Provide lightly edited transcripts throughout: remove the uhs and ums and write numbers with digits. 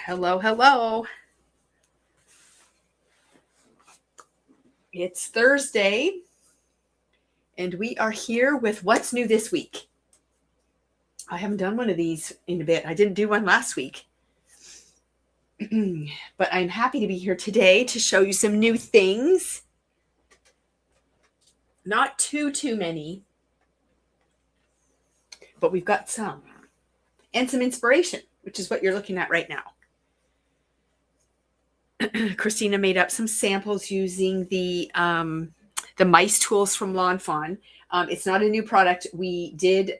Hello, hello. It's Thursday, and we are here with what's new this week. I haven't done one of these in a bit. I didn't do one last week. But I'm happy to be here today to show you some new things. Not too many, but we've got some. And some inspiration, which is what you're looking at right now. Christina made up some samples using the mice tools from Lawn Fawn. It's not a new product. We did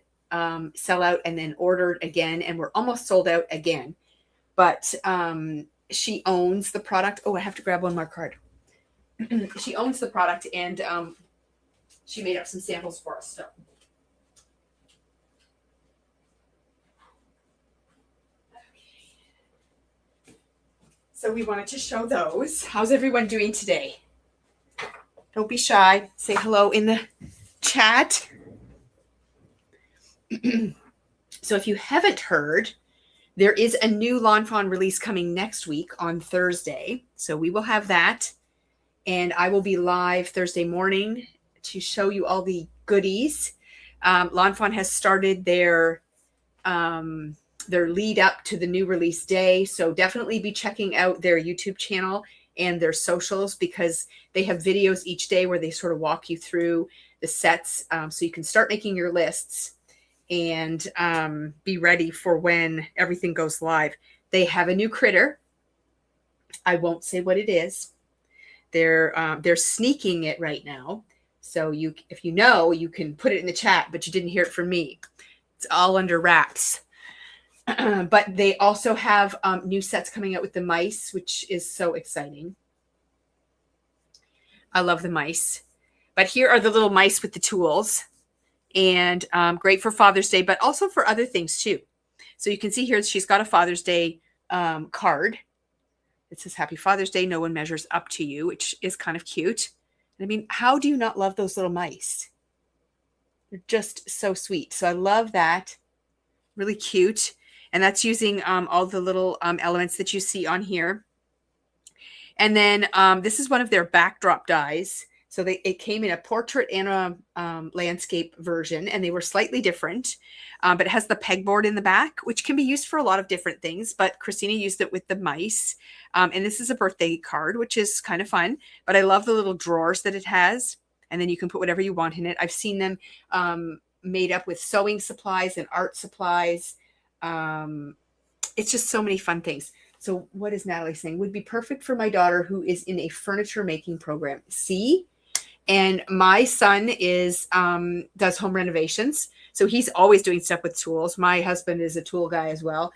sell out and then ordered again, and we're almost sold out again. But she owns the product. Oh, I have to grab one more card. She owns the product, and she made up some samples for us. So we wanted to show those. How's everyone doing today? Don't be shy. Say hello in the chat. So if you haven't heard, there is a new Lawn Fawn release coming next week on Thursday. So we will have that. And I will be live Thursday morning to show you all the goodies. Lawn Fawn has started their lead up to the new release day. So definitely be checking out their YouTube channel and their socials, because they have videos each day where they sort of walk you through the sets, so you can start making your lists and be ready for when everything goes live. They have a new critter. I won't say what it is. They're sneaking it right now. So if you know, you can put it in the chat, but you didn't hear it from me. It's all under wraps. But they also have new sets coming out with the mice, which is so exciting. I love the mice. But here are the little mice with the tools. And great for Father's Day, but also for other things too. So you can see here she's got a Father's Day card. It says, Happy Father's Day. No one measures up to you, which is kind of cute. And I mean, how do you not love those little mice? They're just so sweet. So I love that. Really cute. And that's using all the little elements that you see on here. And then this is one of their backdrop dies. So it came in a portrait and a landscape version, and they were slightly different. But it has the pegboard in the back, which can be used for a lot of different things. But Christina used it with the mice. And this is a birthday card, which is kind of fun. But I love the little drawers that it has. And then you can put whatever you want in it. I've seen them made up with sewing supplies and art supplies. It's just so many fun things. So what is Natalie saying? Would be perfect for my daughter who is in a furniture making program. See? And my son does home renovations. So he's always doing stuff with tools. My husband is a tool guy as well.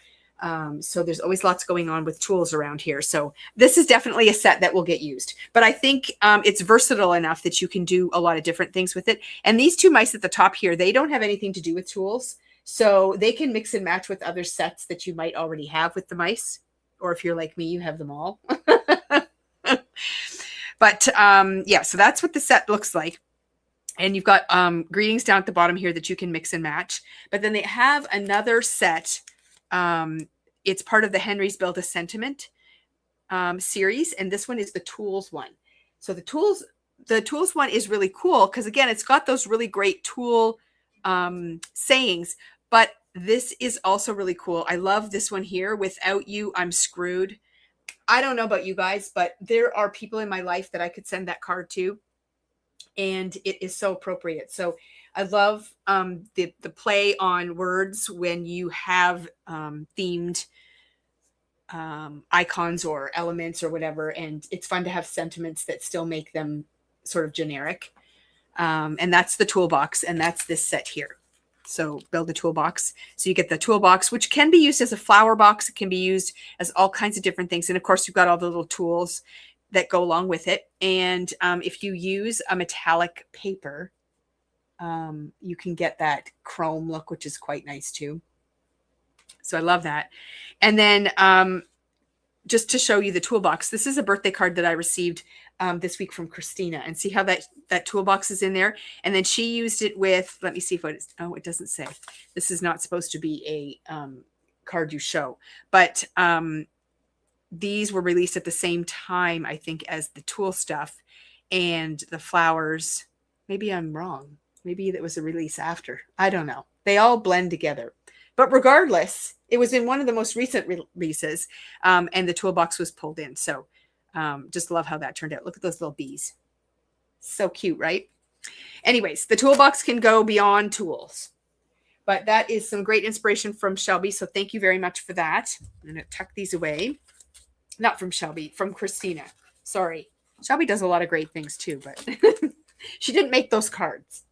So there's always lots going on with tools around here. So this is definitely a set that will get used. But I think it's versatile enough that you can do a lot of different things with it. And these two mice at the top here, they don't have anything to do with tools. So they can mix and match with other sets that you might already have with the mice. Or if you're like me, you have them all. But yeah, so that's what the set looks like. And you've got greetings down at the bottom here that you can mix and match. But then they have another set. It's part of the Henry's Build a Sentiment series. And this one is the tools one. So the tools one is really cool because, again, it's got those really great tool sayings. But this is also really cool. I love this one here. Without you, I'm screwed. I don't know about you guys, but there are people in my life that I could send that card to. And it is so appropriate. So I love the play on words when you have themed icons or elements or whatever. And it's fun to have sentiments that still make them sort of generic. And that's the toolbox. And that's this set here. So build a toolbox. So you get the toolbox, which can be used as a flower box. It can be used as all kinds of different things. And of course, you've got all the little tools that go along with it. And if you use a metallic paper, you can get that chrome look, which is quite nice too. So I love that. And then just to show you the toolbox, this is a birthday card that I received this week from Christina, and see how that toolbox is in there. And then she used it with, let me see if it doesn't say. This is not supposed to be a card you show, but these were released at the same time, I think, as the tulle stuff and the flowers. Maybe I'm wrong. Maybe that was a release after. I don't know. They all blend together. But regardless, it was in one of the most recent releases, and the toolbox was pulled in. So just love how that turned out. Look at those little bees. So cute, right? Anyways, the toolbox can go beyond tools. But that is some great inspiration from Shelby. So thank you very much for that. I'm going to tuck these away. Not from Shelby, from Christina. Sorry. Shelby does a lot of great things too, but she didn't make those cards.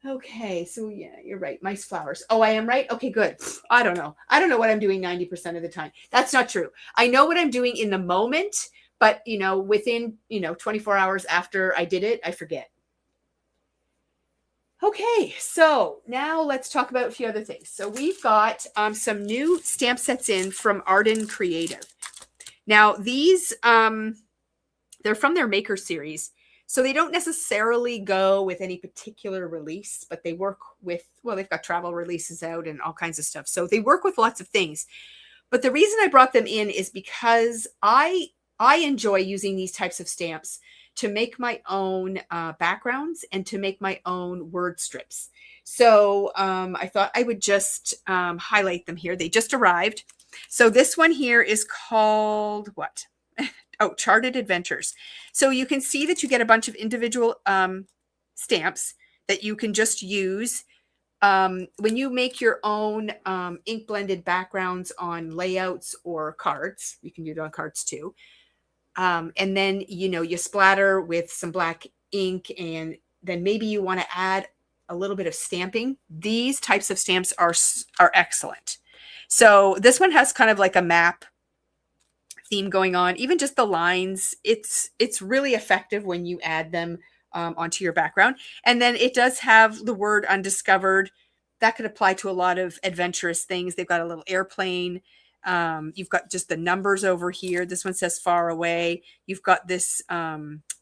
Okay, so yeah, you're right. Mice flowers. Oh, I am right? Okay, good. I don't know. I don't know what I'm doing 90% of the time. That's not true. I know what I'm doing in the moment, but, you know, within, 24 hours after I did it, I forget. Okay, so now let's talk about a few other things. So we've got some new stamp sets in from Arden Creative. Now, these, they're from their Maker series. So they don't necessarily go with any particular release, but they work with, well, they've got travel releases out and all kinds of stuff. So they work with lots of things. But the reason I brought them in is because I enjoy using these types of stamps to make my own backgrounds and to make my own word strips. So I thought I would just highlight them here. They just arrived. So this one here is called what? Oh, Charted Adventures. So you can see that you get a bunch of individual stamps that you can just use when you make your own ink blended backgrounds on layouts or cards. You can do it on cards too. And then, you splatter with some black ink, and then maybe you want to add a little bit of stamping. These types of stamps are excellent. So this one has kind of like a map theme going on, even just the lines. It's really effective when you add them onto your background. And then it does have the word undiscovered. That could apply to a lot of adventurous things. They've got a little airplane. You've got just the numbers over here. This one says far away. You've got this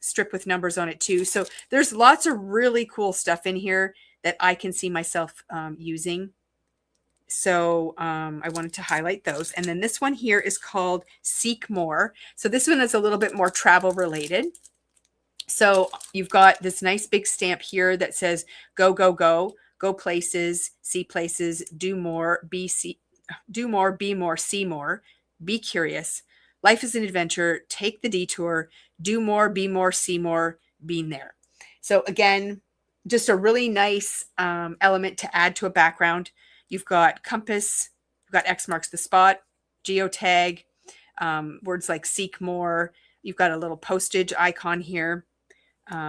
strip with numbers on it too. So there's lots of really cool stuff in here that I can see myself using. So I wanted to highlight those. And then this one here is called Seek More. So this one is a little bit more travel related. So you've got this nice big stamp here that says go, go, go, go places, see places, do more, be more, see more, be curious. Life is an adventure. Take the detour. Do more, be more, see more, being there. So again, just a really nice element to add to a background. You've got compass, you've got X marks the spot, geotag, words like seek more. You've got a little postage icon here,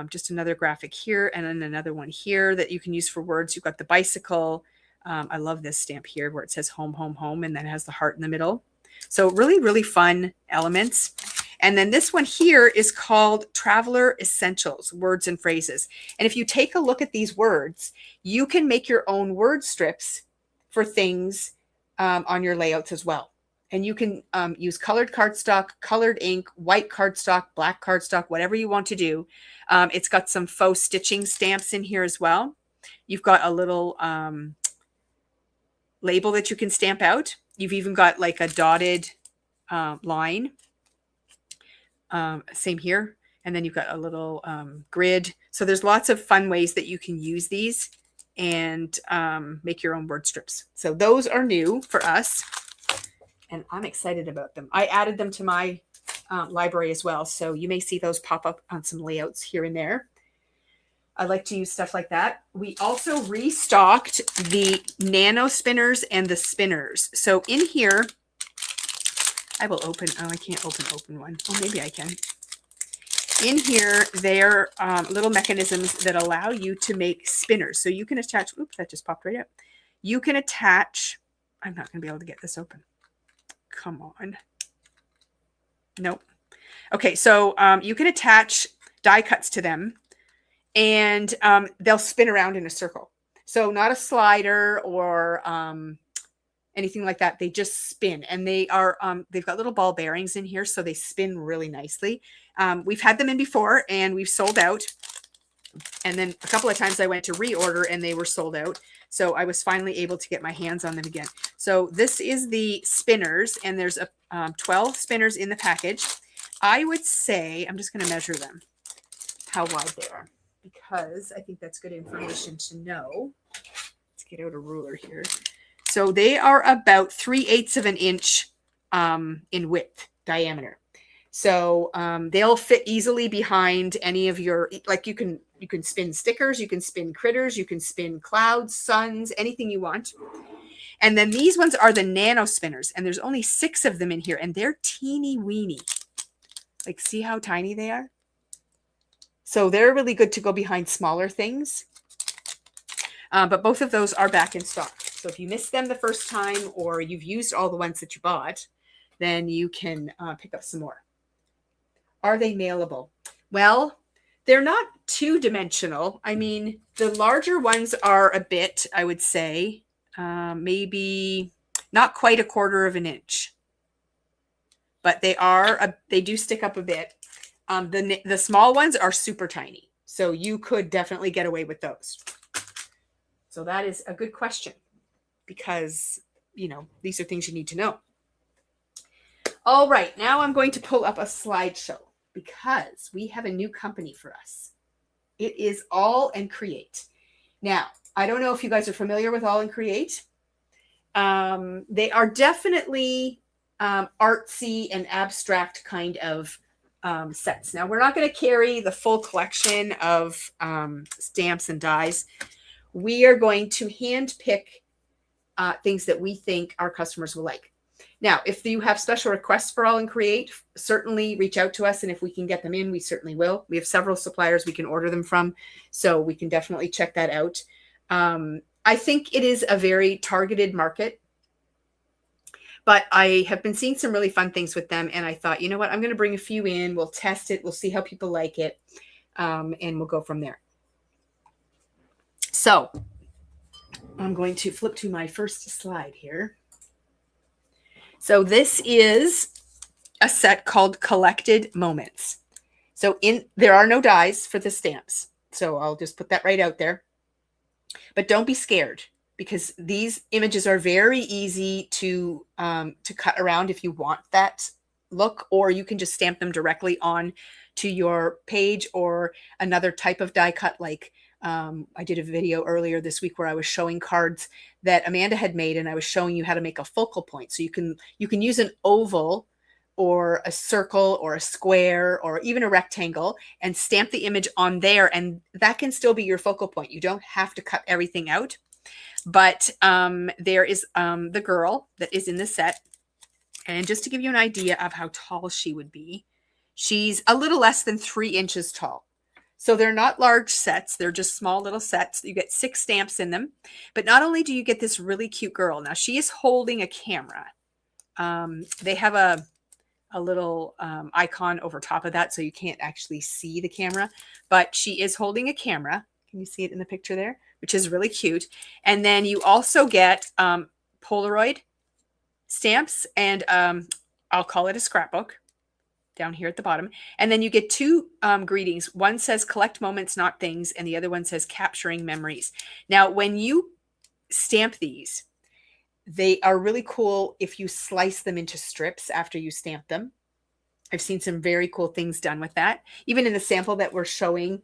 just another graphic here, and then another one here that you can use for words. You've got the bicycle. I love this stamp here where it says home, home, home, and then it has the heart in the middle. So really, really fun elements. And then this one here is called Traveler Essentials, Words and Phrases. And if you take a look at these words, you can make your own word strips for things on your layouts as well. And you can use colored cardstock, colored ink, white cardstock, black cardstock, whatever you want to do. It's got some faux stitching stamps in here as well. You've got a little label that you can stamp out. You've even got like a dotted line. Same here. And then you've got a little grid. So there's lots of fun ways that you can use these and make your own word strips. So those are new for us, and I'm excited about them. I added them to my library as well, so you may see those pop up on some layouts here and there. I like to use stuff like that. We also restocked the nano spinners and the spinners. So in here, I will open, oh, I can't open one. Oh, maybe I can. In here, they're little mechanisms that allow you to make spinners. So you can attach, oops, that just popped right up. You can attach, I'm not going to be able to get this open. Come on. Nope. Okay, so you can attach die cuts to them, and they'll spin around in a circle. So not a slider or anything like that. They just spin, and they are they've got little ball bearings in here, so they spin really nicely. We've had them in before and we've sold out, and then a couple of times I went to reorder and they were sold out. So I was finally able to get my hands on them again. So this is the spinners, and there's a 12 spinners in the package. I would say, I'm just going to measure them, how wide they are, because I think that's good information to know. Let's get out a ruler here. So they are about 3/8 of an inch in width, diameter. So they'll fit easily behind any of your, like you can spin stickers, you can spin critters, you can spin clouds, suns, anything you want. And then these ones are the nano spinners, and there's only 6 of them in here, and they're teeny weeny. Like, see how tiny they are? So they're really good to go behind smaller things. But both of those are back in stock. So if you missed them the first time, or you've used all the ones that you bought, then you can pick up some more. Are they mailable? Well, they're not two-dimensional. I mean, the larger ones are a bit, I would say, maybe not quite 1/4 of an inch. But they do stick up a bit. The small ones are super tiny. So you could definitely get away with those. So that is a good question, because, you know, these are things you need to know. All right, now I'm going to pull up a slideshow, because we have a new company for us. It is AALL Create. Now, I don't know if you guys are familiar with AALL Create. They are definitely artsy and abstract kind of sets. Now, we're not going to carry the full collection of stamps and dies. We are going to hand pick things that we think our customers will like. Now, if you have special requests for AALL Create, certainly reach out to us, and if we can get them in, we certainly will. We have several suppliers we can order them from, so we can definitely check that out. I think it is a very targeted market, but I have been seeing some really fun things with them, and I thought, you know what, I'm going to bring a few in. We'll test it. We'll see how people like it, and we'll go from there. So I'm going to flip to my first slide here. So this is a set called Collected Moments. So there are no dies for the stamps. So I'll just put that right out there. But don't be scared, because these images are very easy to cut around if you want that look, or you can just stamp them directly on to your page, or another type of die cut. Like I did a video earlier this week where I was showing cards that Amanda had made, and I was showing you how to make a focal point. So you can use an oval or a circle or a square or even a rectangle and stamp the image on there, and that can still be your focal point. You don't have to cut everything out. But there is the girl that is in the set, and just to give you an idea of how tall she would be, she's a little less than 3 inches tall. So they're not large sets. They're just small little sets. You get 6 stamps in them. But not only do you get this really cute girl, now she is holding a camera. They have a little icon over top of that, so you can't actually see the camera. But she is holding a camera. Can you see it in the picture there? Which is really cute. And then you also get Polaroid stamps, and I'll call it a scrapbook down here at the bottom. And then you get 2 greetings. One says collect moments, not things, and the other one says capturing memories. Now, when you stamp these, they are really cool if you slice them into strips after you stamp them. I've seen some very cool things done with that. Even in the sample that we're showing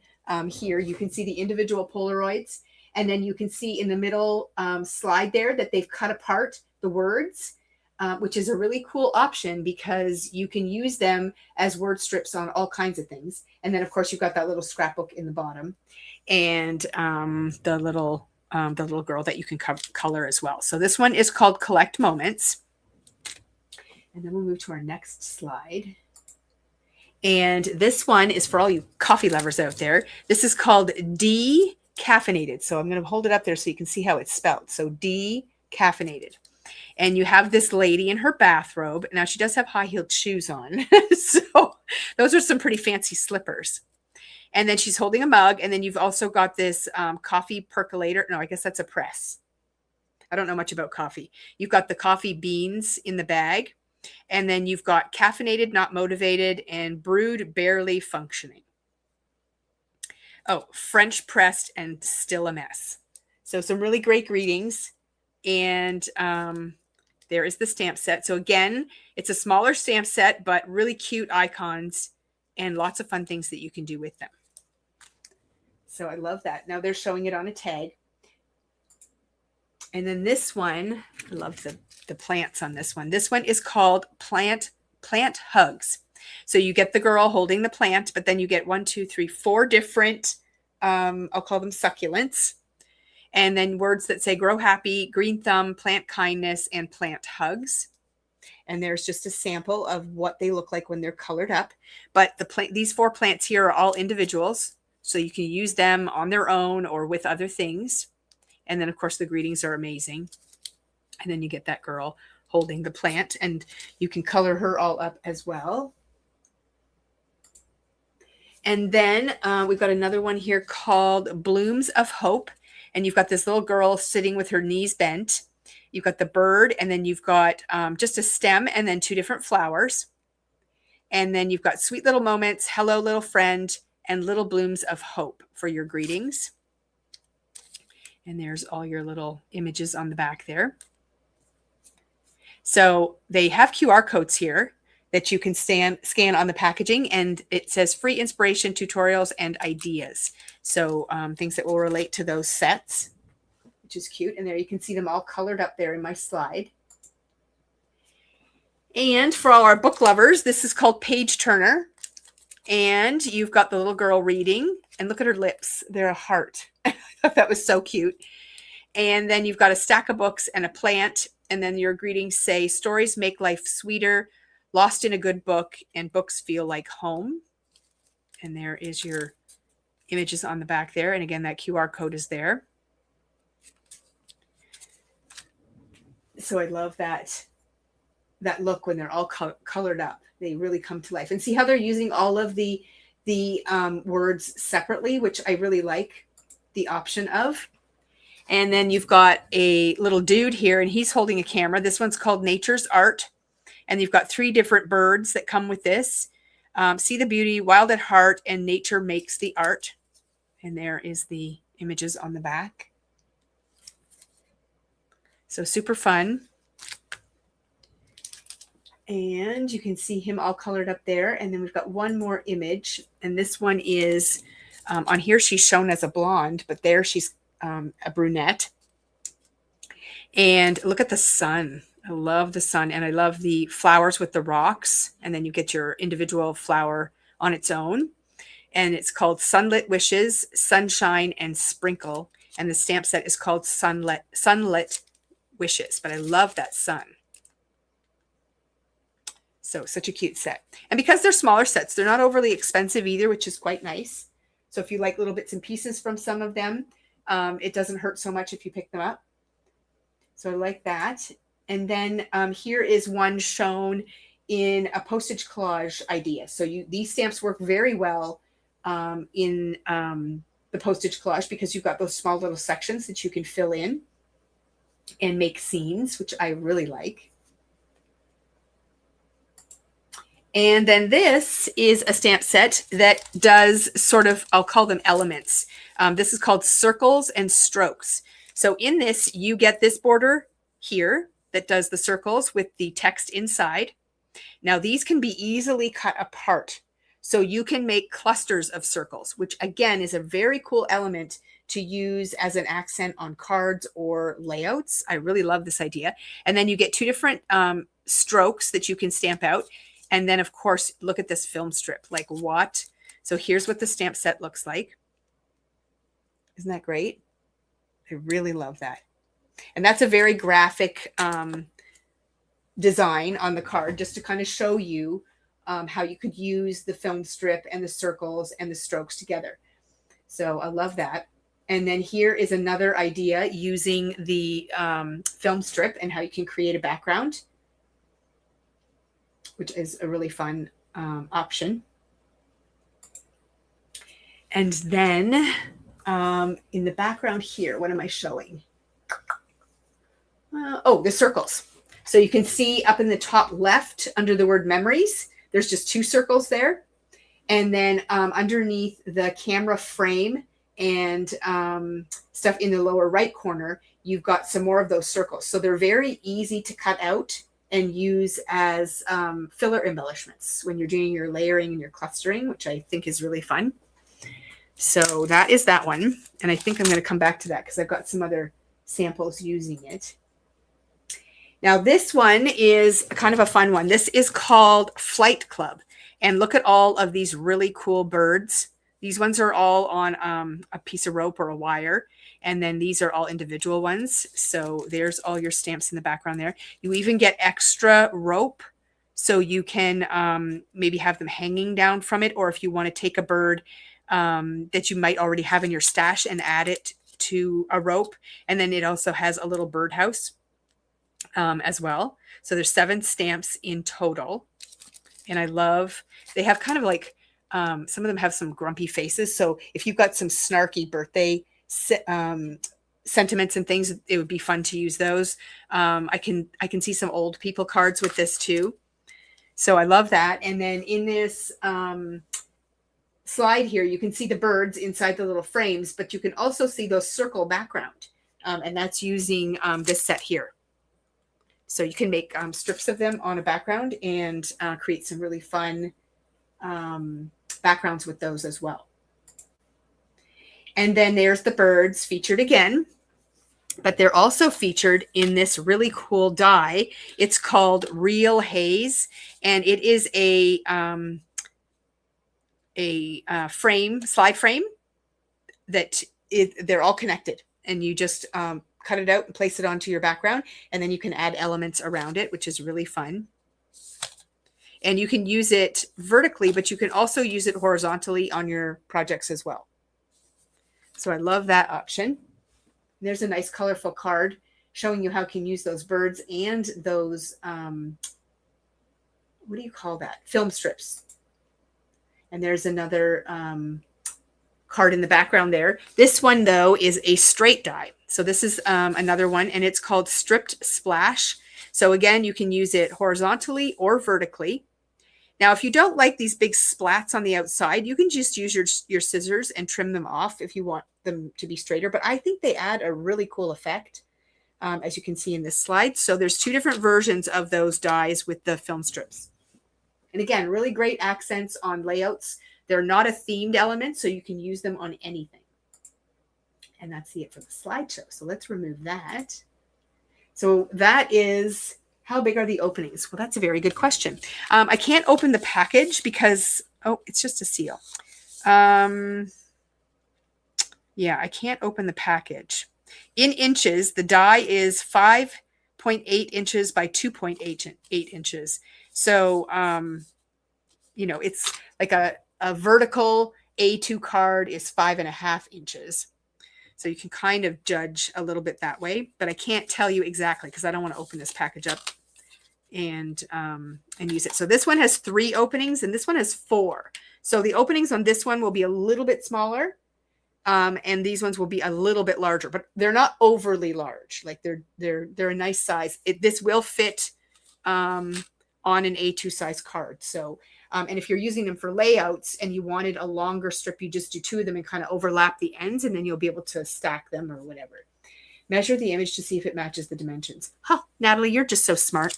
here, you can see the individual Polaroids, and then you can see in the middle slide there that they've cut apart the words, which is a really cool option, because you can use them as word strips on all kinds of things. And then, of course, you've got that little scrapbook in the bottom, and the little girl that you can color as well. So this one is called Collect Moments. And then we'll move to our next slide. And this one is for all you coffee lovers out there. This is called Decaffeinated. So I'm going to hold it up there so you can see how it's spelled. So Decaffeinated. And you have this lady in her bathrobe. Now, she does have high-heeled shoes on. So those are some pretty fancy slippers. And then she's holding a mug. And then you've also got this coffee percolator. No, I guess that's a press. I don't know much about coffee. You've got the coffee beans in the bag. And then you've got caffeinated, not motivated, and brewed, barely functioning. Oh, French pressed and still a mess. So some really great greetings. And there is the stamp set. So again, it's a smaller stamp set, but really cute icons and lots of fun things that you can do with them. So I love that. Now they're showing it on a tag. And then this one, I love the plants on this one. This one is called Plant Hugs. So you get the girl holding the plant, but then you get 1, 2, 3, 4 different, I'll call them succulents. And then words that say grow happy, green thumb, plant kindness, and plant hugs. And there's just a sample of what they look like when they're colored up. But these 4 plants here are all individuals. So you can use them on their own or with other things. And then, of course, the greetings are amazing. And then you get that girl holding the plant. And you can color her all up as well. And then we've got another one here called Blooms of Hope. And you've got this little girl sitting with her knees bent. You've got the bird, and then you've got just a stem and then 2 different flowers. And then you've got sweet little moments, hello, little friend, and little blooms of hope for your greetings. And there's all your little images on the back there. So they have QR codes here that you can scan on the packaging, and it says free inspiration, tutorials, and ideas. So things that will relate to those sets, which is cute. And there you can see them all colored up there in my slide. And for all our book lovers, this is called Page Turner. And you've got the little girl reading, and look at her lips. They're a heart. I thought that was so cute. And then you've got a stack of books and a plant. And then your greetings say, stories make life sweeter, lost in a good book, and books feel like home. And there is your images on the back there. And again, that QR code is there. So I love that look when they're all colored up. They really come to life. And see how they're using all of the words separately, which I really like the option of. And then you've got a little dude here, and he's holding a camera. This one's called Nature's Art. And you've got 3 different birds that come with this. See the beauty, wild at heart, and nature makes the art. And there is the images on the back. So super fun. And you can see him all colored up there. And then we've got one more image. And this one is, on here she's shown as a blonde, but there she's a brunette. And look at the sun. I love the sun, and I love the flowers with the rocks. And then you get your individual flower on its own. And it's called Sunlit Wishes, Sunshine, and Sprinkle. And the stamp set is called Sunlit Wishes. But I love that sun. So such a cute set. And because they're smaller sets, they're not overly expensive either, which is quite nice. So if you like little bits and pieces from some of them, it doesn't hurt so much if you pick them up. So I like that. And then here is one shown in a postage collage idea. So these stamps work very well in the postage collage because you've got those small little sections that you can fill in and make scenes, which I really like. And then this is a stamp set that does sort of, I'll call them elements. This is called Circles and Strokes. So in this, you get this border here that does the circles with the text inside. Now these can be easily cut apart. So you can make clusters of circles, which again is a very cool element to use as an accent on cards or layouts. I really love this idea. And then you get 2 different strokes that you can stamp out. And then, of course, look at this film strip. Like what? So here's what the stamp set looks like. Isn't that great? I really love that. And that's a very graphic design on the card, just to kind of show you how you could use the film strip and the circles and the strokes together. So I love that. And then here is another idea using the film strip and how you can create a background, which is a really fun option. And then in the background here, what am I showing? Oh, the circles. So you can see up in the top left under the word memories, there's just 2 circles there. And then underneath the camera frame and stuff in the lower right corner, you've got some more of those circles. So they're very easy to cut out and use as filler embellishments when you're doing your layering and your clustering, which I think is really fun. So that is that one. And I think I'm going to come back to that because I've got some other samples using it. Now this one is kind of a fun one. This is called Flight Club. And look at all of these really cool birds. These ones are all on a piece of rope or a wire. And then these are all individual ones. So there's all your stamps in the background there. You even get extra rope. So you can maybe have them hanging down from it. Or if you want to take a bird that you might already have in your stash and add it to a rope. And then it also has a little birdhouse as well. So there's 7 stamps in total. And I love, they have kind of like, some of them have some grumpy faces. So if you've got some snarky birthday sentiments and things, it would be fun to use those. I can see some old people cards with this too. So I love that. And then in this slide here, you can see the birds inside the little frames, but you can also see those circle background. And that's using this set here. So you can make strips of them on a background and create some really fun backgrounds with those as well. And then there's the birds featured again, but they're also featured in this really cool die. It's called Real Haze, and it is a frame, slide frame that they're all connected, and you just cut it out and place it onto your background, and then you can add elements around it, which is really fun. And you can use it vertically, but you can also use it horizontally on your projects as well. So I love that option. There's a nice colorful card showing you how you can use those birds and those, what do you call that? Film strips. And there's another card in the background there. This one, though, is a straight die. So this is another one, and it's called Stripped Splash. So again, you can use it horizontally or vertically. Now, if you don't like these big splats on the outside, you can just use your scissors and trim them off if you want them to be straighter. But I think they add a really cool effect, as you can see in this slide. So there's 2 different versions of those dies with the film strips. And again, really great accents on layouts. They're not a themed element, so you can use them on anything. And that's it for the slideshow. So let's remove that. So that is... How big are the openings? Well, that's a very good question. I can't open the package because, oh, it's just a seal. Yeah, I can't open the package. In inches, the die is 5.8 inches by 2.8 inches. So, you know, it's like a vertical A2 card is 5.5 inches. So you can kind of judge a little bit that way, but I can't tell you exactly because I don't want to open this package up and use it. So this one has 3 openings and this one has 4. So the openings on this one will be a little bit smaller, and these ones will be a little bit larger, but they're not overly large. Like they're a nice size. This will fit on an A2 size card. So and if you're using them for layouts and you wanted a longer strip, you just do 2 of them and kind of overlap the ends, and then you'll be able to stack them or whatever. Measure the image to see if it matches the dimensions. Huh, Natalie, you're just so smart.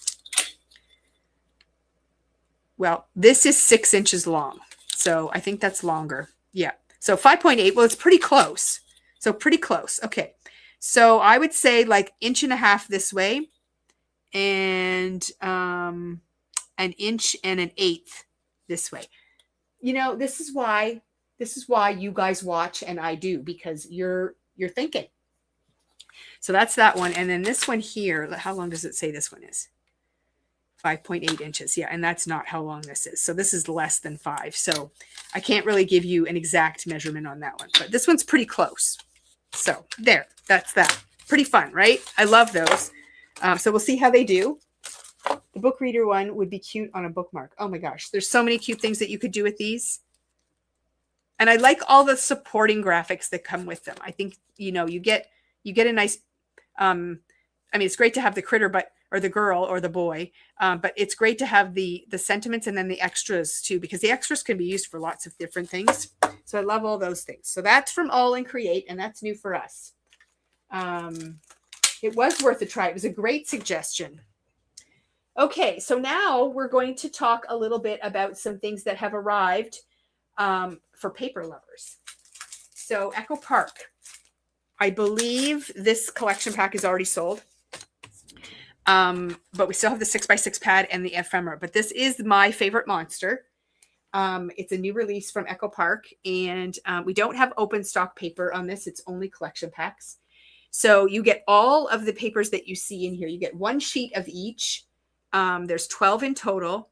Well, this is 6 inches long. So I think that's longer. Yeah. So 5.8, well, it's pretty close. So pretty close. Okay. So I would say like 1.5 this way and 1 inch and 1/8 this way. You know, this is why you guys watch and I do, because you're thinking. So that's that one. And then this one here, how long does it say this one is? 5.8 inches. Yeah. And that's not how long this is. So this is less than 5. So I can't really give you an exact measurement on that one, but this one's pretty close. So there, that's that. Pretty fun, right? I love those. So we'll see how they do. The book reader one would be cute on a bookmark. Oh my gosh. There's so many cute things that you could do with these. And I like all the supporting graphics that come with them. I think, you know, you get a nice, I mean, it's great to have the critter, or the girl or the boy, but it's great to have the sentiments and then the extras too, because the extras can be used for lots of different things. So I love all those things. So that's from AALL Create, and that's new for us. It was worth a try. It was a great suggestion. Okay, so now we're going to talk a little bit about some things that have arrived for paper lovers. So Echo Park, I believe this collection pack is already sold. But we still have the 6x6 pad and the ephemera. But this is my favorite monster. It's a new release from Echo Park, and we don't have open stock paper on this. It's only collection packs. So you get all of the papers that you see in here. You get one sheet of each. There's 12 in total.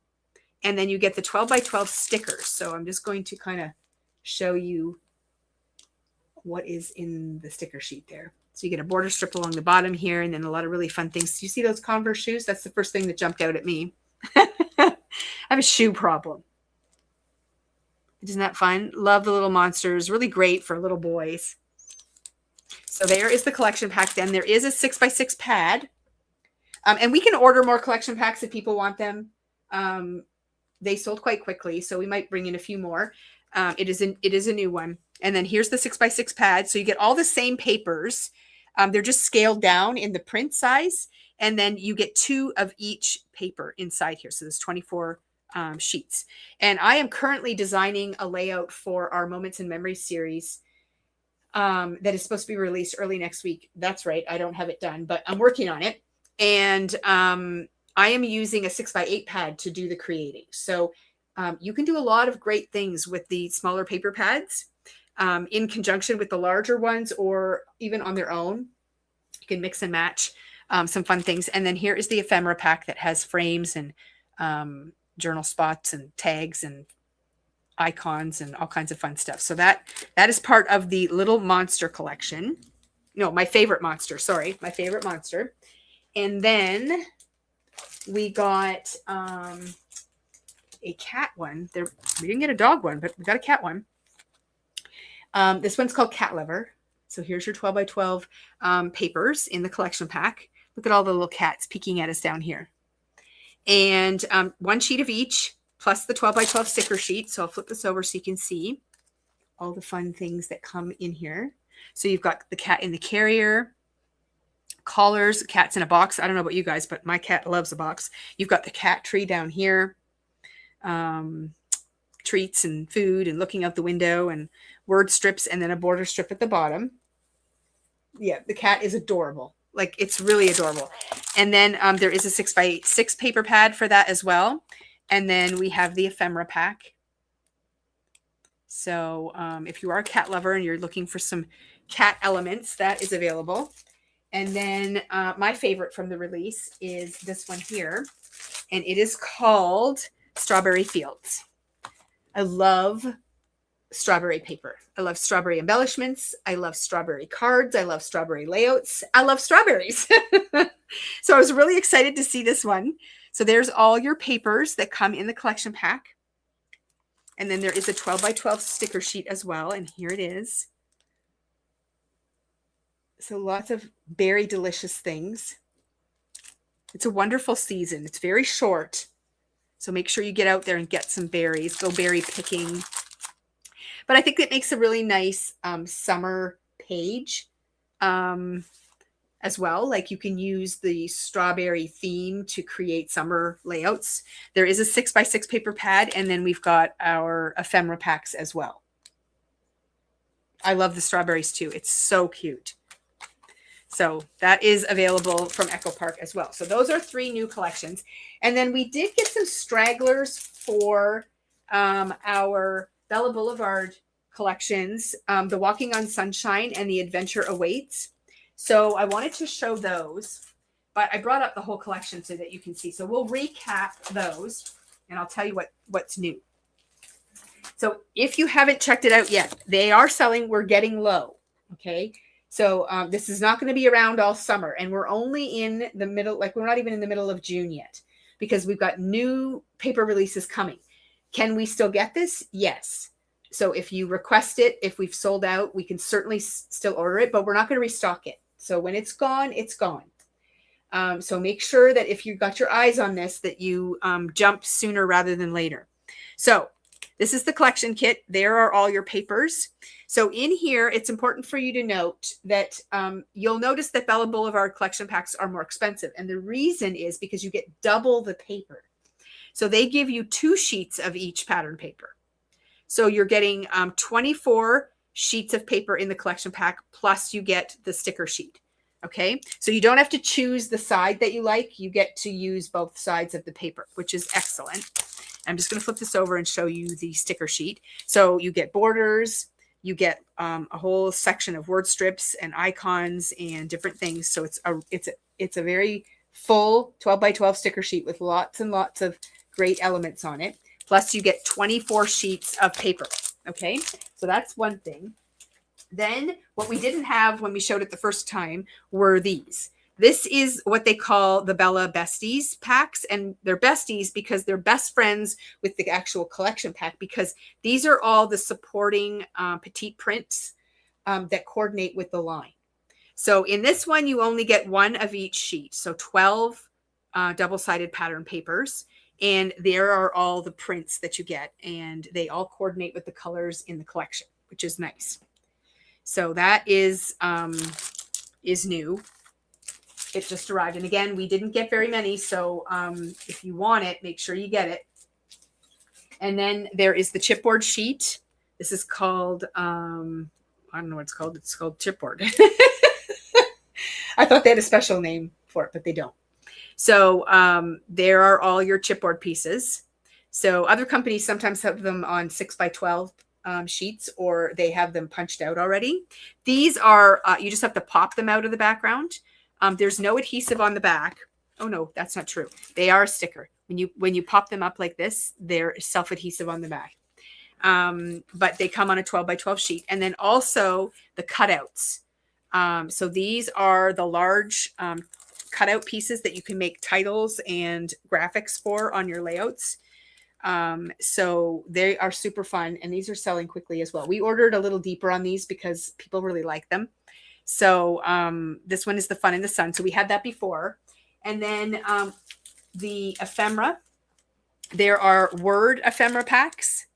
And then you get the 12 by 12 stickers. So I'm just going to kind of show you what is in the sticker sheet there. So you get a border strip along the bottom here, and then a lot of really fun things. You see those Converse shoes? That's the first thing that jumped out at me. I have a shoe problem. Isn't that fun? Love the little monsters. Really great for little boys. So there is the collection pack. Then there is a 6x6 pad. And we can order more collection packs if people want them. They sold quite quickly, so we might bring in a few more. It is a new one. And then here's the 6x6 pad. So you get all the same papers. They're just scaled down in the print size. And then you get 2 of each paper inside here. So there's 24 sheets. And I am currently designing a layout for our Moments in Memory series that is supposed to be released early next week. That's right. I don't have it done, but I'm working on it. And I am using a 6x8 pad to do the creating. So you can do a lot of great things with the smaller paper pads in conjunction with the larger ones, or even on their own. You can mix and match some fun things. And then here is the ephemera pack that has frames and journal spots and tags and icons and all kinds of fun stuff. So that is part of the Little Monster collection. No, my favorite monster. Sorry, my favorite monster. And then we got a cat one. We didn't get a dog one, but we got a cat one. This one's called Cat Lover. So here's your 12 by 12 papers in the collection pack. Look at all the little cats peeking at us down here. And one sheet of each, plus the 12 by 12 sticker sheet. So I'll flip this over so you can see all the fun things that come in here. So you've got the cat in the carrier, collars, cats in a box. I don't know about you guys, but my cat loves a box. You've got the cat tree down here, treats and food and looking out the window and word strips, and then a border strip at the bottom. Yeah, the cat is adorable. Like, it's really adorable. And then there is a 6x6 paper pad for that as well. And then we have the ephemera pack. So if you are a cat lover and you're looking for some cat elements, that is available. And then my favorite from the release is this one here. And it is called Strawberry Fields. I love strawberry paper. I love strawberry embellishments. I love strawberry cards. I love strawberry layouts. I love strawberries. So I was really excited to see this one. So there's all your papers that come in the collection pack. And then there is a 12 by 12 sticker sheet as well. And here it is. So lots of berry delicious things. It's a wonderful season. It's very short. So make sure you get out there and get some berries. Go berry picking. But I think it makes a really nice summer page as well. Like, you can use the strawberry theme to create summer layouts. There is a 6x6 paper pad, and then we've got our ephemera packs as well. I love the strawberries too. It's so cute. So that is available from Echo Park as well. So those are 3 new collections. And then we did get some stragglers for our Bella Boulevard collections, the Walking on Sunshine and the Adventure Awaits. So I wanted to show those, but I brought up the whole collection so that you can see. So we'll recap those, and I'll tell you what's new. So if you haven't checked it out yet, they are selling. We're getting low. Okay. So this is not going to be around all summer, and we're only in the middle, like, we're not even in the middle of June yet, because we've got new paper releases coming. Can we still get this? Yes. So if you request it, if we've sold out, we can certainly still order it, but we're not going to restock it. So when it's gone, it's gone. So make sure that if you've got your eyes on this, that you jump sooner rather than later. So This is the collection kit. There are all your papers. So in here, it's important for you to note that you'll notice that Bella Boulevard collection packs are more expensive. And the reason is because you get double the paper. So they give you 2 sheets of each pattern paper. So you're getting 24 sheets of paper in the collection pack, plus you get the sticker sheet. Okay, so you don't have to choose the side that you like. You get to use both sides of the paper, which is excellent. I'm just going to flip this over and show you the sticker sheet. So you get borders, you get a whole section of word strips and icons and different things. So it's a very full 12 by 12 sticker sheet with lots and lots of great elements on it. Plus you get 24 sheets of paper. Okay, so that's one thing. Then what we didn't have when we showed it the first time were these. This is what they call the Bella Besties packs, and they're besties because they're best friends with the actual collection pack, because these are all the supporting petite prints that coordinate with the line. So in this one, you only get 1 of each sheet. So 12 double-sided pattern papers. And there are all the prints that you get, and they all coordinate with the colors in the collection, which is nice. So that is new. It just arrived. And again, we didn't get very many. So if you want it, make sure you get it. And then there is the chipboard sheet. This is called, I don't know what it's called. It's called chipboard. I thought they had a special name for it, but they don't. So there are all your chipboard pieces. So other companies sometimes have them on 6 by 12 sheets, or they have them punched out already. These are, you just have to pop them out of the background. There's no adhesive on the back. Oh no, that's not true. They are a sticker. When you pop them up like this, they're self-adhesive on the back. But they come on a 12 by 12 sheet. And then also the cutouts. So these are the large cutout pieces that you can make titles and graphics for on your layouts. So they are super fun, and these are selling quickly as well. We ordered a little deeper on these because people really like them. So this one is the Fun in the Sun. So we had that before. And then the ephemera, there are word ephemera packs,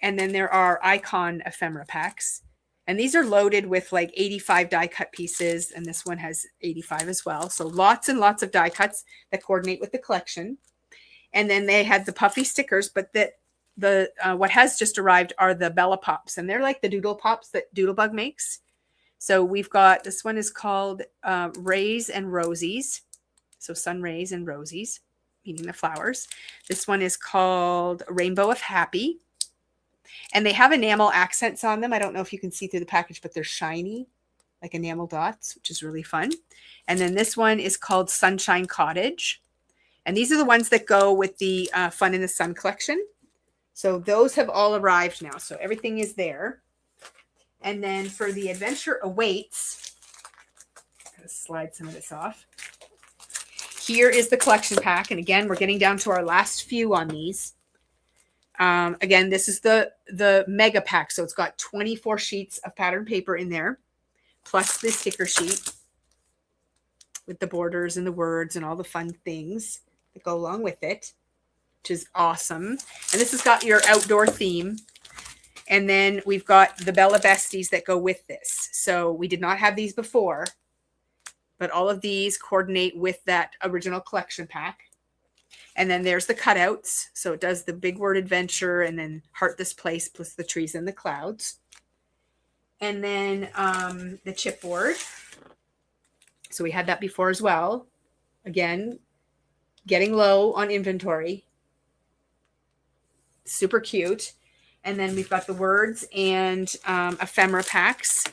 and then there are icon ephemera packs. And these are loaded with like 85 die cut pieces. And this one has 85 as well. So lots and lots of die cuts that coordinate with the collection. And then they had the puffy stickers, but what has just arrived are the Bella Pops. And they're like the doodle pops that Doodlebug makes. So we've got, this one is called Rays and Rosies. So sun rays and rosies, meaning the flowers. This one is called Rainbow of Happy. And they have enamel accents on them. I don't know if you can see through the package, but they're shiny, like enamel dots, which is really fun. And then this one is called Sunshine Cottage. And these are the ones that go with the Fun in the Sun collection. So those have all arrived now. So everything is there. And then for the Adventure Awaits, I'm going to slide some of this off. Here is the collection pack. And again, we're getting down to our last few on these. Again, this is the mega pack. So it's got 24 sheets of pattern paper in there, plus this sticker sheet with the borders and the words and all the fun things that go along with it, which is awesome. And this has got your outdoor theme. And then we've got the Bella Besties that go with this. So we did not have these before, but all of these coordinate with that original collection pack. And then there's the cutouts. So it does the big word adventure and then heart this place plus the trees and the clouds. And then the chipboard. So we had that before as well. Again, getting low on inventory. Super cute. And then we've got the words and ephemera packs.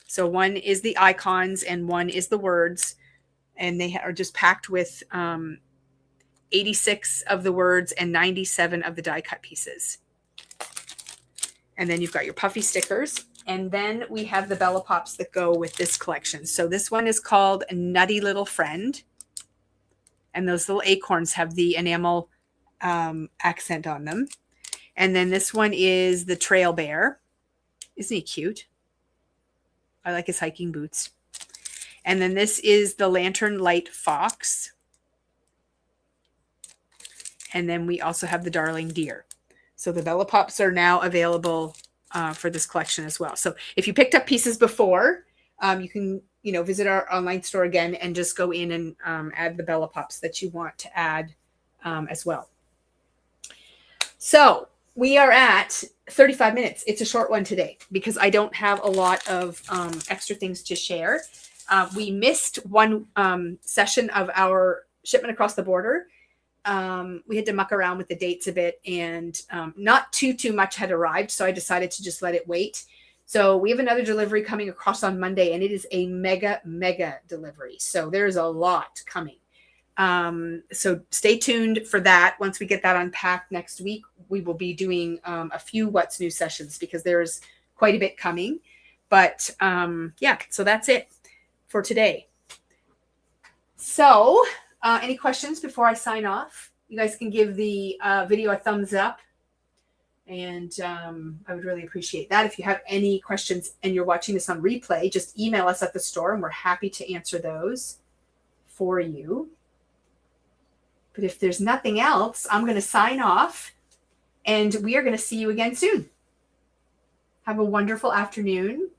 So one is the icons and one is the words. And they are just packed with 86 of the words and 97 of the die cut pieces. And then you've got your puffy stickers. And then we have the Bella Pops that go with this collection. So this one is called Nutty Little Friend. And those little acorns have the enamel accent on them. And then this one is the Trail Bear. Isn't he cute? I like his hiking boots. And then this is the Lantern Light Fox. And then we also have the Darling Deer. So the Bella Pops are now available for this collection as well. So if you picked up pieces before, you can, visit our online store again and just go in and add the Bella Pops that you want to add as well. So we are at 35 minutes. It's a short one today because I don't have a lot of extra things to share. We missed one session of our shipment across the border. We had to muck around with the dates a bit, and not too much had arrived. So I decided to just let it wait. So we have another delivery coming across on Monday, and it is a mega delivery. So there's a lot coming. So stay tuned for that. Once we get that unpacked next week, we will be doing a few What's New sessions because there's quite a bit coming. But yeah, so that's it for today. So any questions before I sign off? You guys can give the video a thumbs up. And I would really appreciate that. If you have any questions and you're watching this on replay, just email us at the store and we're happy to answer those for you. But if there's nothing else, I'm going to sign off and we are going to see you again soon. Have a wonderful afternoon